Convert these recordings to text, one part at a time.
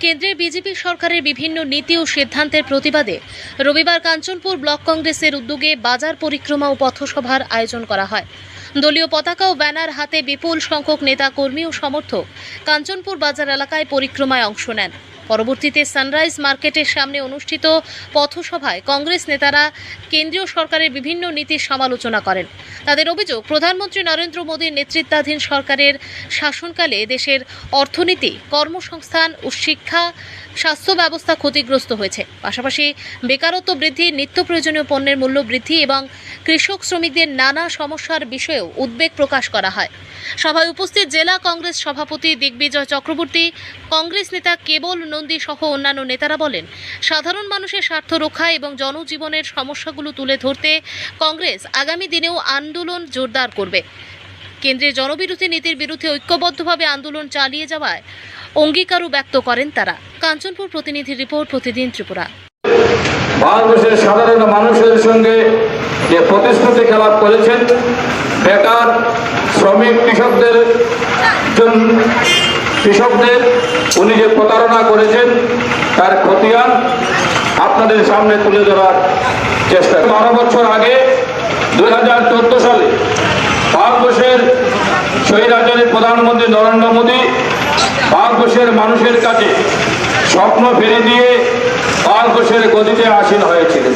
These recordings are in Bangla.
কেন্দ্রের বিজেপি সরকারের বিভিন্ন নীতি ও সিদ্ধান্তের প্রতিবাদে রবিবার কাঞ্চনপুর ব্লক কংগ্রেসের উদ্যোগে বাজার পরিক্রমা ও পথসভার আয়োজন করা হয়। দলীয় পতাকা ও ব্যানার হাতে বিপুল সংখ্যক নেতা কর্মী ও সমর্থক কাঞ্চনপুর বাজার এলাকায় পরিক্রমায় অংশ নেন। পরবর্তীতে সানরাইজ মার্কেটের সামনে অনুষ্ঠিত পথসভায় কংগ্রেস নেতারা কেন্দ্রীয় সরকারের বিভিন্ন নীতির সমালোচনা করেন। তাদের অভিযোগ, প্রধানমন্ত্রী নরেন্দ্র মোদীর নেতৃত্বাধীন সরকারের শাসনকালে দেশের অর্থনীতি, কর্মসংস্থান ও শিক্ষা, স্বাস্থ্য ব্যবস্থা ক্ষতিগ্রস্ত হয়েছে। পাশাপাশি বেকারত্ব বৃদ্ধি, নিত্য প্রয়োজনীয় পণ্যের মূল্য বৃদ্ধি এবং কৃষক শ্রমিকদের নানা সমস্যার বিষয়েও উদ্বেগ প্রকাশ করা হয়। সভায় উপস্থিত জেলা কংগ্রেস সভাপতি দিগ্বিজয় চক্রবর্তী, কংগ্রেস নেতা কেবল নন্দী সহ অন্যান্য নেতারা বলেন, সাধারণ মানুষের স্বার্থ রক্ষা এবং জনজীবনের সমস্যাগুলো তুলে ধরতে কংগ্রেস আগামী দিনেও আন্দোলন জোরদার করবে। কেন্দ্রের জনবিরোধী নীতির বিরুদ্ধে ঐক্যবদ্ধভাবে আন্দোলন চালিয়ে যাওয়ায় অঙ্গীকারও ব্যক্ত করেন তারা। কাঞ্চনপুর প্রতিনিধির রিপোর্ট, প্রতিদিন ত্রিপুরা। বাংলাদেশের সাধারণ মানুষের সঙ্গে যে প্রতিশ্রুতি খেলাপ করেছেন, বেকার, শ্রমিক, কৃষকদের উনি যে প্রতারণা করেছেন তার খতিয়ান আপনাদের সামনে তুলে ধরার চেষ্টা। 12 বছর আগে 2014 সালে ভারতবর্ষের স্বৈরাচারী প্রধানমন্ত্রী নরেন্দ্র মোদী ভারতবর্ষের মানুষের কাছে স্বপ্ন ফিরে দিয়ে ভারতবর্ষের গদিতে আসীন হয়েছিলেন।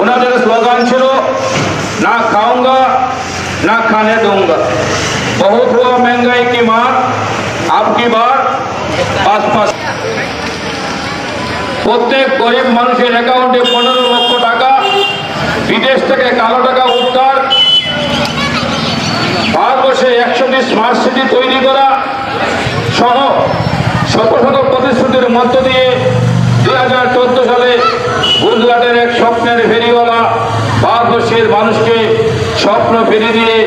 ওনাদের স্লোগান ছিল, না খাऊंगा না খানে दूंगा, बहुत हुआ महंगाई की मार, आपकी बार पास। প্রত্যেক গরিব মানুষের অ্যাকাউন্টে 15 লক্ষ টাকা, বিদেশ থেকে কালো টাকা উদ্ধার, ভারতবর্ষে 100টি স্মার্ট সিটি তৈরি করা সহ শত শত প্রতিশ্রুতির মধ্য দিয়ে 2014 সালে গুজরাটের এক স্বপ্নের ফেরিওয়ালা ভারতবর্ষের মানুষকে স্বপ্ন ফিরিয়ে দিয়ে